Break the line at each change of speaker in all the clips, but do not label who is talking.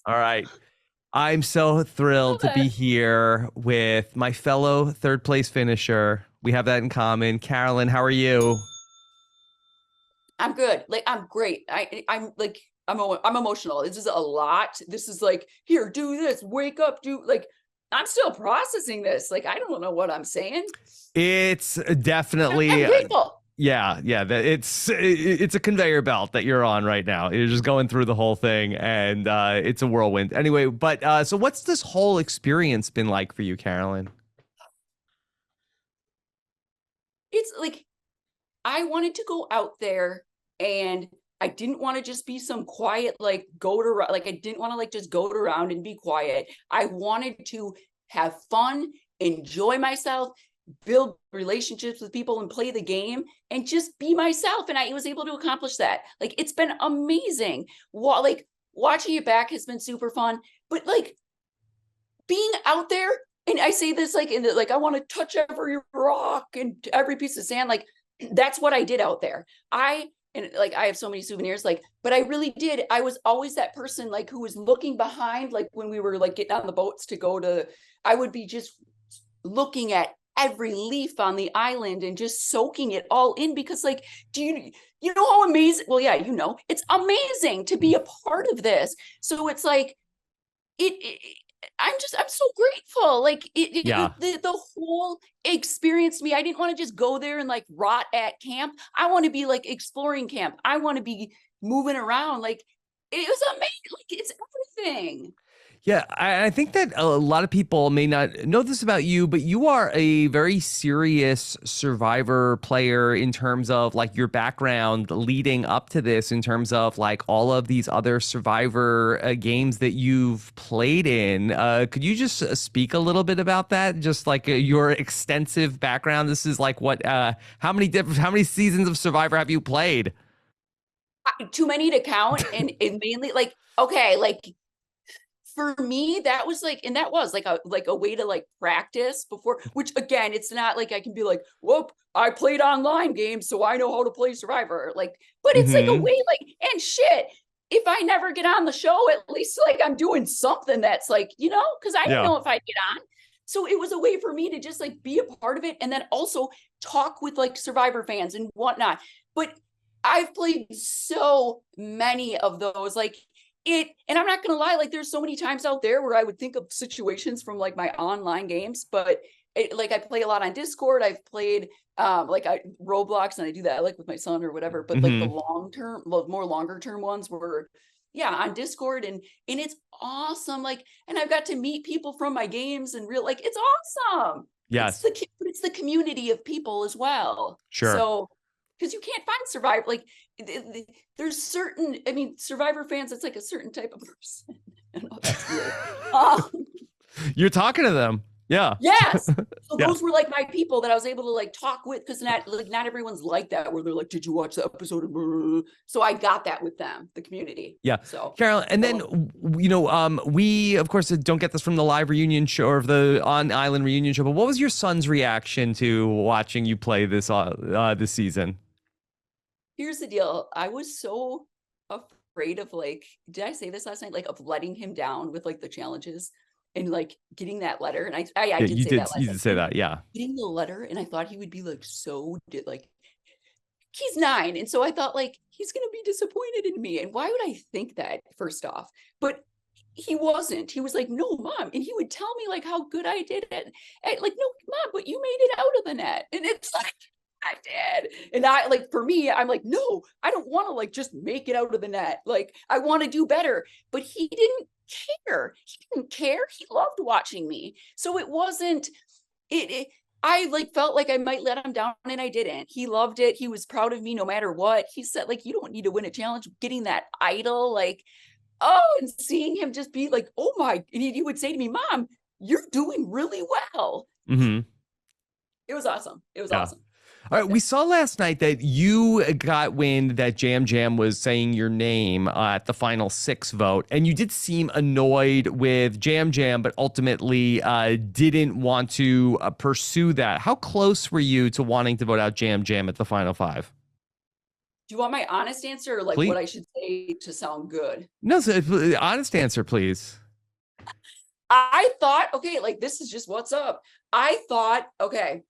All right. I'm so thrilled to be
Love it.
here with my fellow third place finisher. We have that in common. Carolyn, how are you?
I'm good. Like I'm great. I'm like I'm emotional. This is a lot. This is like here, do this, wake up, do like I'm still processing this. Like I don't know what I'm saying.
It's
I'm
definitely
grateful.
yeah, it's a conveyor belt that you're on right now. You're just going through the whole thing and it's a whirlwind. Anyway, but so what's this whole experience been like for you, Carolyn?
It's like I wanted to go out there and I didn't want to just be some quiet, like go to like I didn't want to like just go around and be quiet. I wanted to have fun, enjoy myself, build relationships with people and play the game and just be myself. And I was able to accomplish that. Like it's been amazing. Like watching it back has been super fun. But like being out there, and I say this like in the, like I want to touch every rock and every piece of sand. Like that's what I did out there. And like I have so many souvenirs, like, but I really did. I was always that person like who was looking behind, like when we were like getting on the boats to go to, I would be just looking at every leaf on the island and just soaking it all in because like do you know how amazing, well yeah, it's amazing to be a part of this. So it's like it I'm so grateful. Like
Yeah.
the whole experience to me. I didn't want to just go there and like rot at camp. I want to be like exploring camp. I want to be moving around. Like it was amazing. Like it's everything.
Yeah, I think that a lot of people may not know this about you, but you are a very serious Survivor player in terms of like your background leading up to this, in terms of like all of these other Survivor games that you've played in. Could you just speak a little bit about that? Just like your extensive background. This is like what, how many seasons of Survivor have you played?
Too many to count, and it mainly like okay, like for me that was like, and that was like a way to like practice before, which again it's not like I can be like whoop I played online games so I know how to play Survivor, like, but it's like a
Hmm.
way like, and shit, if I never get on the show at least like I'm doing something that's like, because I didn't
Yeah.
know if I'd get on. So it was a way for me to just like be a part of it and then also talk with like Survivor fans and whatnot. But I've played so many of those, like and I'm not gonna lie, like there's so many times out there where I would think of situations from like my online games, but like I play a lot on Discord. I've played like Roblox, and I do that like with my son or whatever. But like the
Hmm.
long term, well, more longer term ones were, yeah, on Discord, and it's awesome. Like, and I've got to meet people from my games and real, like it's awesome.
Yes.
It's the community of people as well.
Sure.
So because you can't find Survivor, like there's certain, I mean, Survivor fans, it's like a certain type of person. I know that's weird. Um,
You're talking to them. Yeah.
yes. So
Yeah.
those were like my people that I was able to like talk with, because not everyone's like that where they're like, did you watch the episode of, so I got that with them, the community.
Yeah.
So
Carol, and
I
then
love it.
we of course don't get this from the live reunion show or the on island reunion show, but what was your son's reaction to watching you play this season?
Here's the deal. I was so afraid of like, did I say this last night? Like of letting him down with like the challenges and like getting that letter. And I
Yeah,
did say that
you
last
did
night.
say that. Yeah.
Getting the letter, and I thought he would be like like he's 9, and so I thought like he's gonna be disappointed in me. And why would I think that, first off? But he wasn't. He was like, no, mom, and he would tell me like how good I did it. And like, no, mom, but you made it out of the net, and it's like I did. And I like, for me, I'm like, no, I don't want to like just make it out of the net. Like I want to do better. But he didn't care. He didn't care. He loved watching me. So it wasn't it I like felt like I might let him down, and I didn't. He loved it. He was proud of me no matter what. He said like, you don't need to win a challenge. Getting that idol, like, oh, and seeing him just be like, oh my, and he would say to me, mom, you're doing really well.
Hmm.
It was awesome. It was
Yeah.
awesome.
All right,
Loved
we
it.
saw last night that you got wind that Jam Jam was saying your name at the final 6 vote, and you did seem annoyed with Jam Jam, but ultimately didn't want to pursue that. How close were you to wanting to vote out Jam Jam at the final 5?
you want my honest answer or like
Please.
what I should say to sound good?
No, so, honest answer, please.
I thought, okay, like this is just what's up. I thought, okay,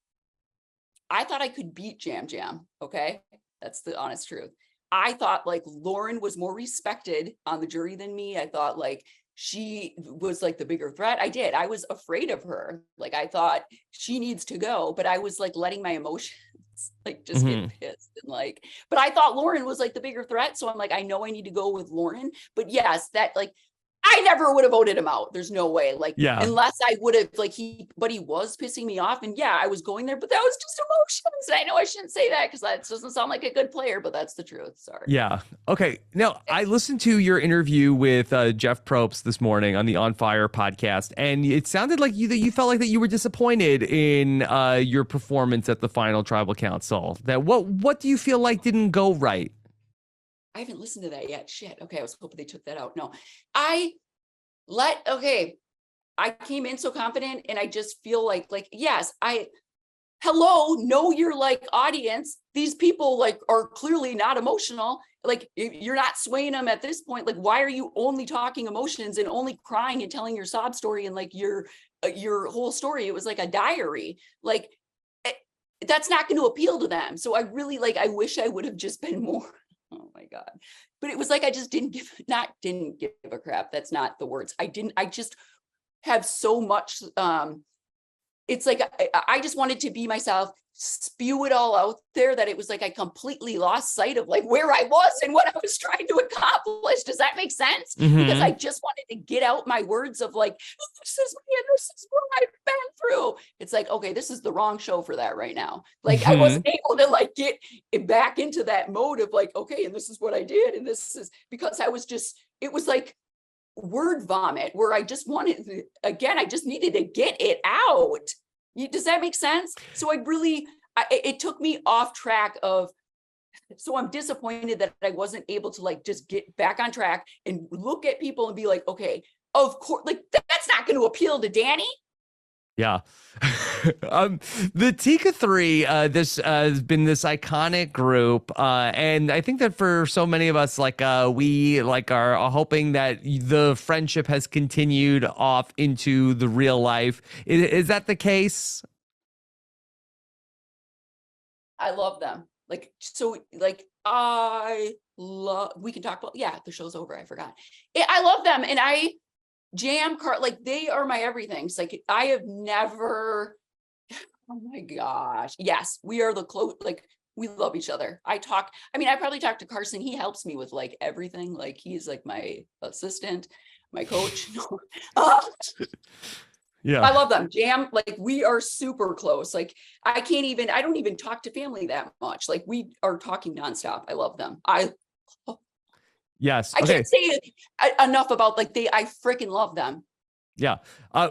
I thought I could beat Jam Jam. Okay. That's the honest truth. I thought like Lauren was more respected on the jury than me. I thought like she was like the bigger threat. I did. I was afraid of her. Like I thought she needs to go, but I was like letting my emotions like just get pissed and like, but I thought Lauren was like the bigger threat. So I'm like, I know I need to go with Lauren. But yes, that like I never would have voted him out. There's no way. Like,
Yeah.
unless I would have like but he was pissing me off. And yeah, I was going there, but that was just emotions. And I know I shouldn't say that because that doesn't sound like a good player, but that's the truth. Sorry.
Yeah. Okay. Now, I listened to your interview with Jeff Probst this morning on the On Fire podcast, and it sounded like you felt like that you were disappointed in your performance at the final tribal council. That what do you feel like didn't go right?
I haven't listened to that yet. Shit. Okay. I was hoping they took that out. No, okay. I came in so confident and I just feel like, yes, know your like audience. These people like are clearly not emotional. Like you're not swaying them at this point. Like, why are you only talking emotions and only crying and telling your sob story and like your whole story? It was like a diary. Like that's not going to appeal to them. So I really I wish I would have just been more. Oh my God. But it was like, I just didn't give a crap. That's not the words. I just have so much. It's like, I just wanted to be myself, spew it all out there that it was like, I completely lost sight of like where I was and what I was trying to accomplish. Does that make sense? Because I just wanted to get out my words of like, this is me and this is what I've been through. It's like, okay, this is the wrong show for that right now. Like I wasn't able to like get it back into that mode of like, okay, and this is what I did. And this is because it was like word vomit where I just wanted, again, I just needed to get it out. Does that make sense? So it took me off track so I'm disappointed that I wasn't able to like just get back on track and look at people and be like, okay, of course, like that's not going to appeal to Danny.
Yeah. The Tika 3, this has been this iconic group. And I think that for so many of us, we are hoping that the friendship has continued off into the real life. Is that the case?
I love them. We can talk about, yeah, the show's over. I forgot. I love them. And they are my everything. It's like, I have never, oh my gosh. Yes, we are the close, we love each other. I probably talk to Carson. He helps me with like everything. Like he's like my assistant, my coach. Yeah. I love them. Jam, we are super close. Like I don't even talk to family that much. Like we are talking nonstop. I love them.
Yes.
I can't say enough about I freaking love them.
Yeah.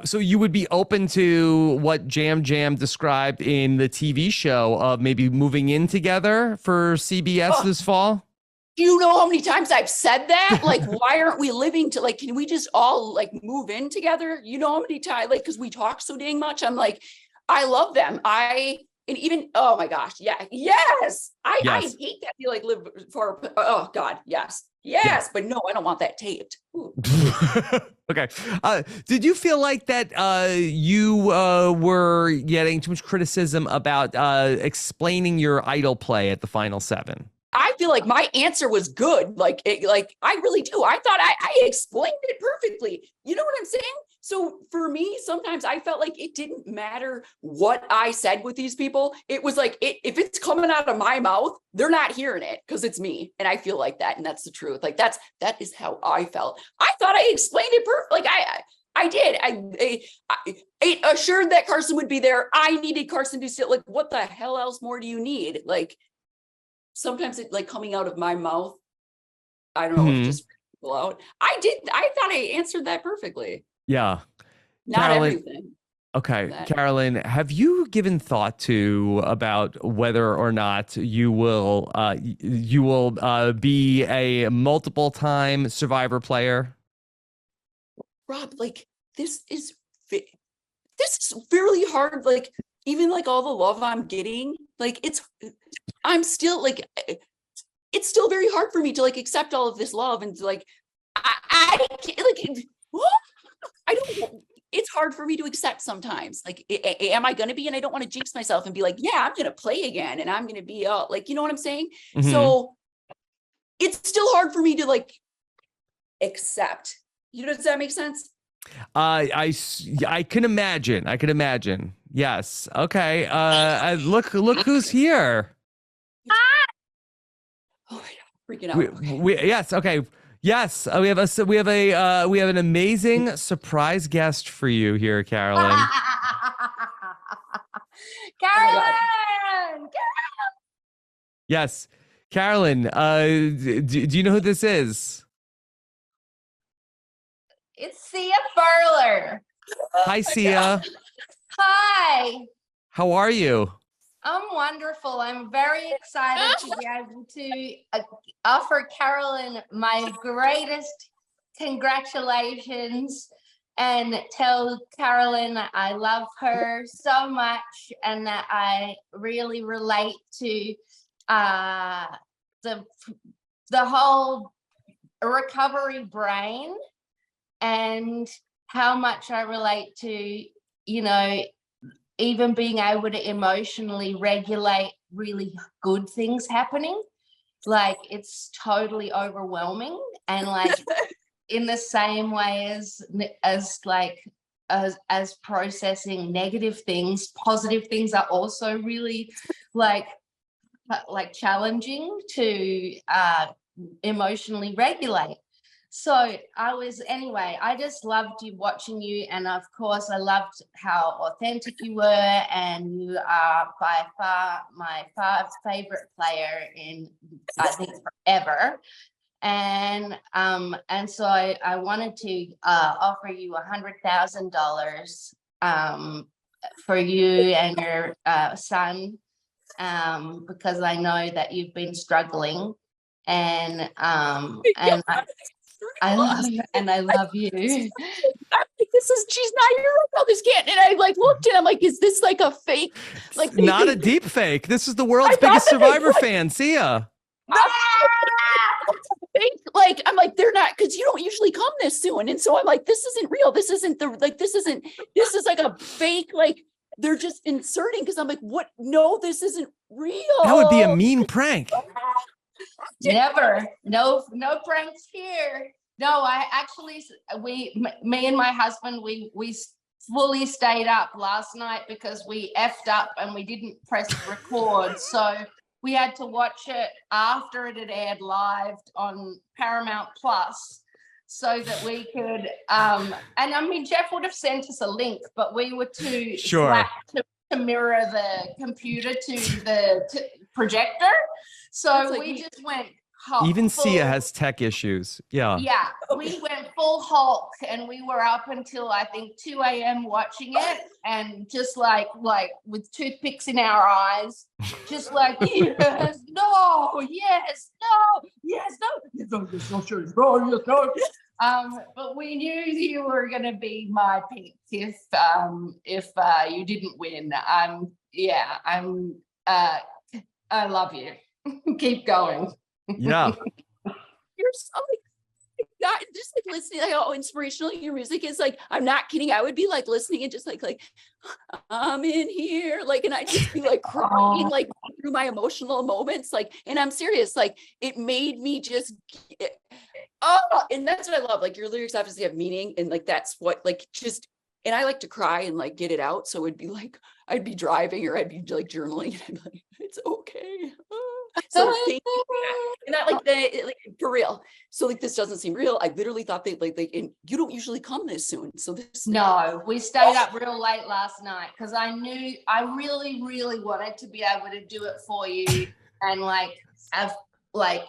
So you would be open to what Jam Jam described in the TV show of maybe moving in together for CBS this fall?
Do you know how many times I've said that? Like, why aren't we living can we just all move in together? You know how many times, because we talk so dang much. I'm like, I love them. And even, oh my gosh. Yeah. Yes. I hate that you live far. Oh God. Yes. Yes. Yeah. But no, I don't want that taped.
Okay. Did you feel like that you were getting too much criticism about explaining your idol play at the final 7?
I feel like my answer was good. I really do. I thought I explained it perfectly. You know what I'm saying? So for me, sometimes I felt like it didn't matter what I said with these people. It was like, if it's coming out of my mouth, they're not hearing it because it's me. And I feel like that. And that's the truth. That is how I felt. I thought I explained it perfectly. I did. I assured that Carson would be there. I needed Carson to sit what the hell else more do you need? Sometimes it coming out of my mouth. I don't know if just people out. I thought I answered that perfectly.
Yeah.
Not
Carolyn,
everything.
Okay. Carolyn, have you given thought to about whether or not you will be a multiple time Survivor player?
Rob, this is fairly hard. Even all the love I'm getting, I'm still it's still very hard for me to like accept all of this love and to like, I can't, like, I don't, it's hard for me to accept sometimes. Like, am I going to be? And I don't want to jinx myself and be like, yeah, I'm going to play again. And I'm going to be like, you know what I'm saying? So it's still hard for me to like accept, you know, does that make sense?
I can imagine. I can imagine. Yes. Okay. Look who's here.
Oh my God, freaking out.
Yes. Okay. Yes. We have an amazing surprise guest for you here, Carolyn.
Carolyn!
Yes, Carolyn. Do you know who this is?
It's Sia Furler.
Hi, Sia.
Hi.
How are you?
I'm wonderful. I'm very excited to be able to offer Carolyn my greatest congratulations and tell Carolyn I love her so much and that I really relate to the whole recovery brain and how much I relate to, you know, even being able to emotionally regulate really good things happening. Like, it's totally overwhelming. And like, in the same way as processing negative things, positive things are also really like challenging to emotionally regulate. So I just loved watching you. And of course, I loved how authentic you were. And you are by far my favorite player in, I think, forever. And so I wanted to offer you $100,000 for you and your son, because I know that you've been struggling. And I love you.
She's not here. No, this can't. And I like looked and I'm like, is this like a fake? Like,
not a deep fake. This is the world's biggest Survivor fan. See ya.
Like, I'm like, they're not, because you don't usually come this soon. And so I'm like, this isn't real. This isn't this is like a fake, like they're just inserting, because I'm like, what? No, this isn't real.
That would be a mean prank.
Never. No pranks here. No, me and my husband, we fully stayed up last night because we effed up and we didn't press record. So we had to watch it after it had aired live on Paramount Plus so that we could, and I mean, Jeff would have sent us a link, but we were too slack to mirror the computer to the projector. So we just went
even Sia has tech issues. Yeah,
we went full Hulk and we were up until I think 2 a.m. watching it, and just like with toothpicks in our eyes, just like yes, no, yes, no, yes, no, yes, no, sure, no, yes, no. But we knew you were going to be my pick if you didn't win. I love you. Keep going.
Yeah.
You're so like, not just like listening, like how inspirational your music is. Like, I'm not kidding. I would be like listening and just like I'm in here, like, and I just be like crying like through my emotional moments, like, and I'm serious, like it made me just and that's what I love. Like, your lyrics obviously have meaning, and like that's what like just, and I like to cry and like get it out. So it'd be like I'd be driving or I'd be like journaling and I'd be like, it's okay. So thank you. And that like for real. So like this doesn't seem real. I literally thought they like and you don't usually come this soon. So this
we stayed up real late last night because I knew I really, really wanted to be able to do it for you and like have like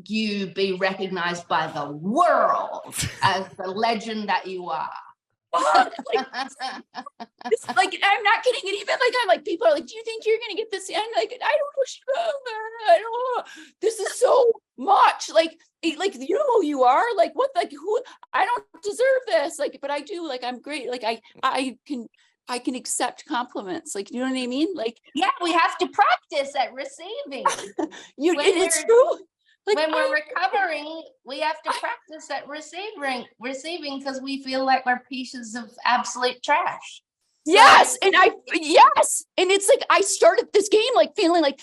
you be recognized by the world as the legend that you are.
like, I'm not kidding. And even like I'm like, people are like, do you think you're gonna get this? And like, I don't know. This is so much. Like you know who you are. Like what? Like who? I don't deserve this. Like, but I do. Like I'm great. Like I can accept compliments. Like, you know what I mean? Like,
yeah, we have to practice at receiving.
It's true. Like
when we're recovering, we have to practice at receiving because we feel like we're pieces of absolute trash. So,
yes, and it's like I started this game like feeling like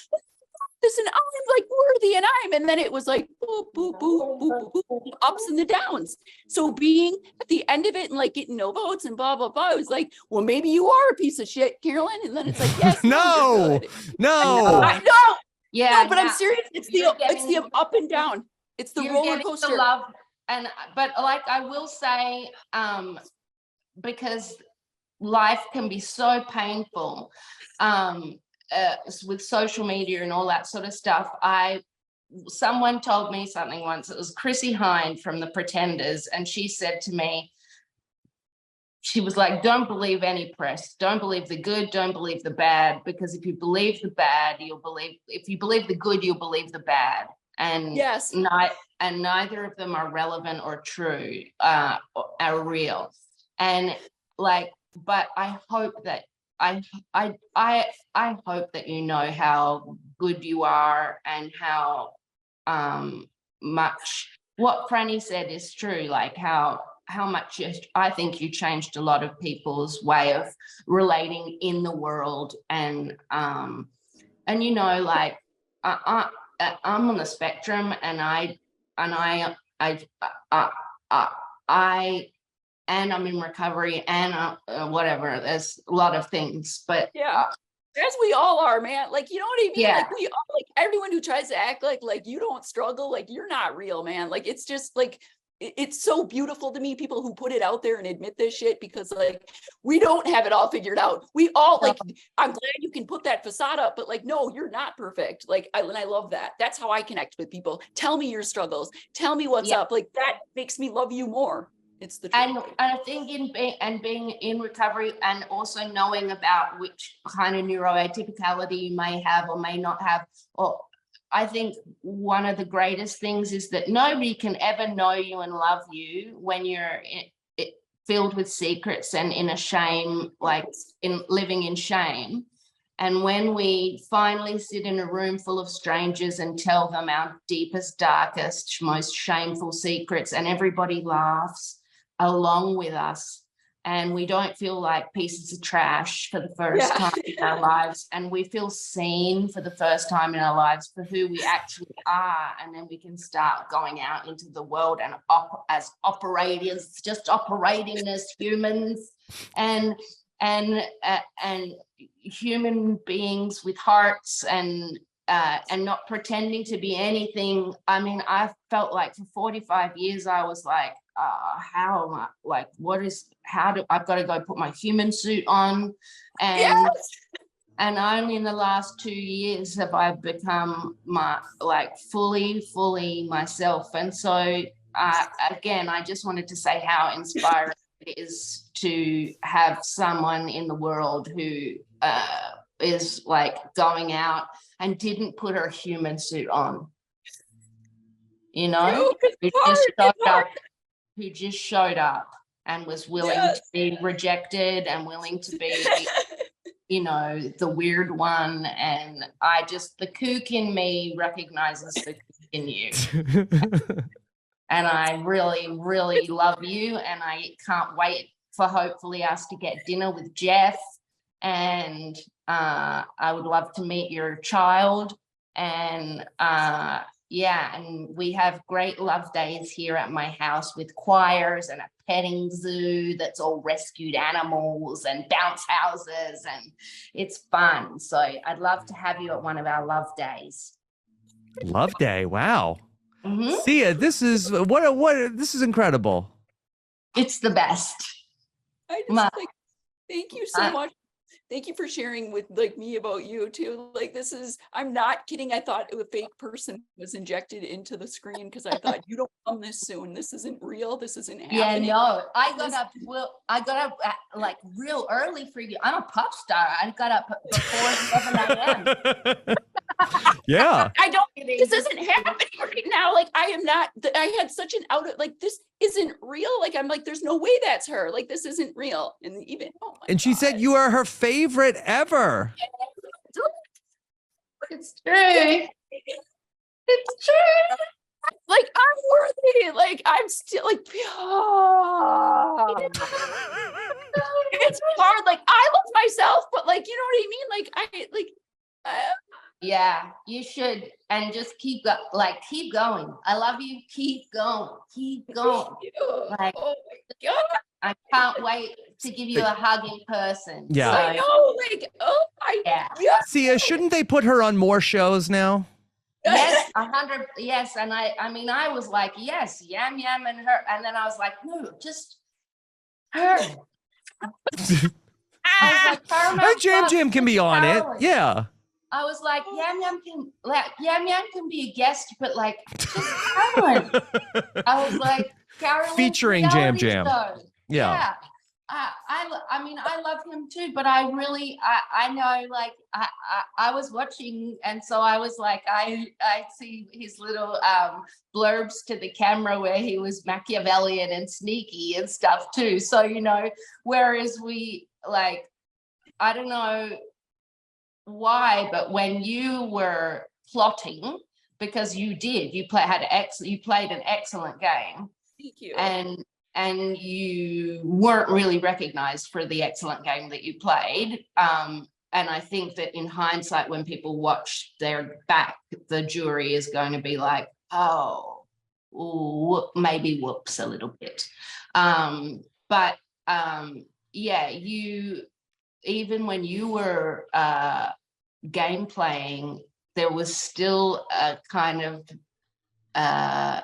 this, and I'm like worthy, and then it was like boop, boop, boop, boop, boop, boop, ups and the downs. So being at the end of it and like getting no votes and blah blah blah, it was like, well, maybe you are a piece of shit, Carolyn. And then it's like, yes,
No,
no,
no.
yeah,
but I'm serious. It's the up and down. It's the roller coaster.
The love, but like I will say, because life can be so painful, with social media and all that sort of stuff. Someone told me something once. It was Chrissy Hynde from The Pretenders, and she said to me, she was like, don't believe any press, don't believe the good, don't believe the bad, because if you believe the bad, if you believe the good, you'll believe the bad. And
yes,
and neither of them are relevant or true, are real. And like, but I hope that I hope that you know how good you are and how much what Franny said is true, like how much I think you changed a lot of people's way of relating in the world. And you know, like I'm on the spectrum, and I'm in recovery, and whatever. There's a lot of things, but
as we all are, man. Like, you know what I mean?
Yeah.
Like we all, like everyone who tries to act like you don't struggle, like you're not real, man. Like it's just like it's so beautiful to me, people who put it out there and admit this shit, because like we don't have it all figured out. We all like, I'm glad you can put that facade up, but like, no, you're not perfect. Like I love that. That's how I connect with people. Tell me your struggles. Tell me what's up. Like that makes me love you more. It's the truth.
And I think being in recovery, and also knowing about which kind of neuroatypicality you may have or may not have, or I think one of the greatest things is that nobody can ever know you and love you when you're filled with secrets and in a shame, like in living in shame. And when we finally sit in a room full of strangers and tell them our deepest, darkest, most shameful secrets, and everybody laughs along with us, and we don't feel like pieces of trash for the first time in our lives, and we feel seen for the first time in our lives for who we actually are, and then we can start going out into the world and as operators, just operating as humans, and human beings with hearts, and not pretending to be anything. I mean, I felt like for 45 years I was like, how am I, like, I've got to go put my human suit on, and only in the last 2 years have I become fully myself. And so again, I just wanted to say how inspiring it is to have someone in the world who is like going out and didn't put her human suit on, you know, who just showed up and was willing to be rejected and willing to be, you know, the weird one. And the kook in me recognizes the kook in you. And I really, really love you. And I can't wait for hopefully us to get dinner with Jeff. And I would love to meet your child. And and we have great love days here at my house with choirs and a petting zoo that's all rescued animals and bounce houses, and it's fun. So I'd love to have you at one of our love days.
Love day. Wow.
Mm-hmm.
Sia, this is this is incredible.
It's the best.
I just thank you so much. Thank you for sharing with like me about you too. Like I'm not kidding. I thought a fake person was injected into the screen because I thought, you don't come this soon. This isn't real. This isn't happening.
Yeah, no, I got up like real early for you. I'm a pop star. I got up before 7 a.m.
Yeah.
This isn't happening right now. Like I had such an this isn't real. Like I'm like, there's no way that's her. Like this isn't real. And even
and she said you are her favorite ever.
It's true. It's true.
Like, I'm worthy. Like, I'm still like, it's hard. Like, I love myself, but like, you know what I mean? Like,
Yeah, you should, and just keep going. I love you. Keep going. Keep going. Like,
oh my God.
I can't wait to give you a hug in person.
Yeah.
I know. Like, oh my God.
Sia, shouldn't they put her on more shows now?
Yes, 100. Yes, and I mean, I was like, yes, Yam Yam and her, and then I was like, no, just her. I was like, Paramount
Jam
Plus,
Jam can be on it.
Carolyn.
Yeah.
I was like, Yam Yam can be a guest, but like, just Carolyn. I was like, Carolyn
Featuring Jam
reality
Jam.
show.
Yeah.
I mean, I love him too, but I really, I know, like, I was watching, and so I was like, I see his little blurbs to the camera where he was Machiavellian and sneaky and stuff too. So, you know, whereas we, like, I don't know why, but when you were plotting, because you did, you played an excellent game.
Thank you.
And you weren't really recognized for the excellent game that you played. And I think that in hindsight, when people watch their back, the jury is going to be like, oh, maybe whoops a little bit. But yeah, you, even when you were game playing, there was still a kind of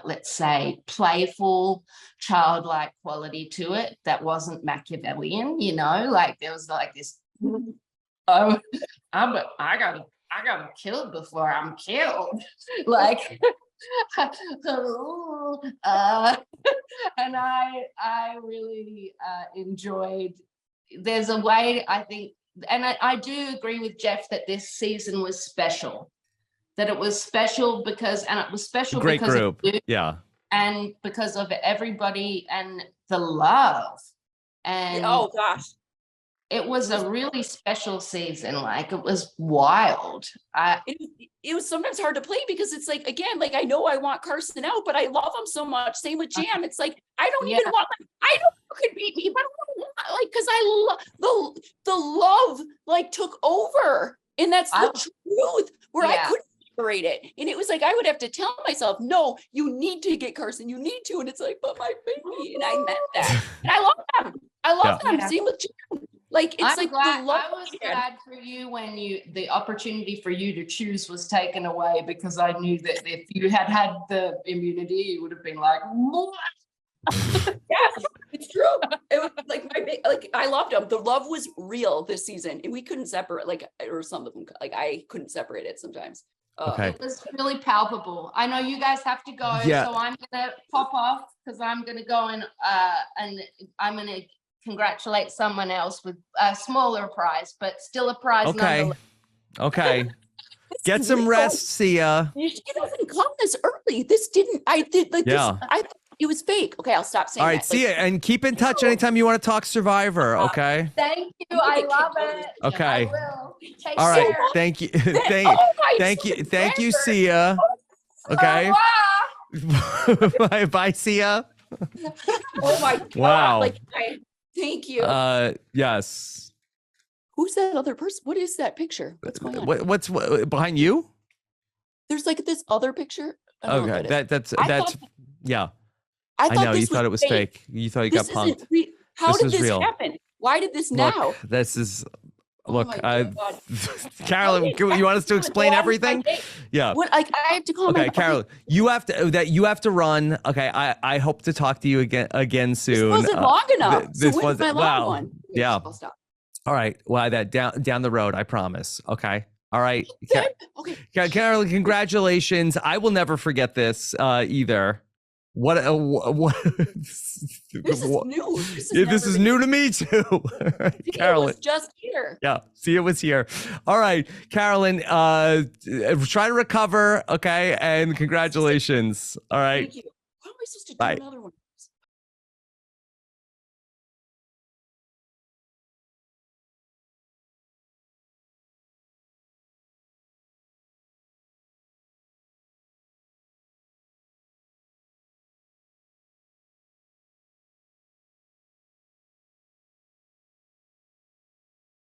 let's say playful, childlike quality to it that wasn't Machiavellian, you know, like there was like this, oh, I gotta kill before I'm killed. Like and I really enjoyed, there's a way, I think, and I do agree with Jeff that this season was special. That it was special because
Great
because
group.
of you,
Yeah.
and because of everybody and the love. And
oh gosh,
it was a really special season. Like, it was wild.
It was sometimes hard to play because it's like, again, like, I know I want Carson out, but I love him so much. Same with Jam. It's like, I don't even want, I know you could beat me, but I don't want, like, because I love the love like took over, and that's the truth, where I couldn't separate it. And it was like, I would have to tell myself, no, you need to get Carson, you need to. And it's like, but my baby, and I meant that. And I love them. I love them. Same with Jam. Like, it's like
glad,
the love.
I was glad for you when the opportunity for you to choose was taken away, because I knew that if you had the immunity, you would have been like, what?
Yeah, it's true. It was like I loved them. The love was real this season, and we couldn't separate, like, or some of them, like, I couldn't separate it sometimes.
Okay.
It was really palpable. I know you guys have to go, so I'm gonna pop off because I'm gonna go and I'm gonna congratulate someone else with a smaller prize, but still a prize.
Okay. Okay. Get some rest, Sia.
She doesn't come this early. This didn't. I did like this. I thought it was fake. Okay, I'll stop saying.
All right,
that.
Sia, and keep in touch anytime you want to talk Survivor. Okay.
Thank you. I love it.
Okay.
I will. Take
All right.
care.
Thank you. Thank you, Sia. Okay. Bye, Sia.
Oh my God.
Wow.
Like, thank you.
Yes.
Who's that other person? What is that picture? What's going on?
What's behind you?
There's like this other picture. I don't know
Okay,
what
that's
yeah.
I know you thought it was fake. You thought you got punked.
How
This
did
is
this
real.
happen? Why did this now?
Look, this is. Look,
my God.
Carolyn, you want us to explain everything? Yeah.
What? Like, I have to call
Okay, Carolyn, you have to run. Okay, I hope to talk to you again soon.
This wasn't long enough.
This
was my long one.
Yeah.
I'll stop.
All right. Well, that down the road, I promise. Okay. All right.
Okay.
Carolyn, congratulations. I will never forget this either. What?
This is new.
This is new to me too. Carolyn,
was just here.
Yeah, Sia was here. All right, Carolyn, try to recover, okay? And congratulations. All right.
Thank you. How am I supposed to do
Bye.
another one?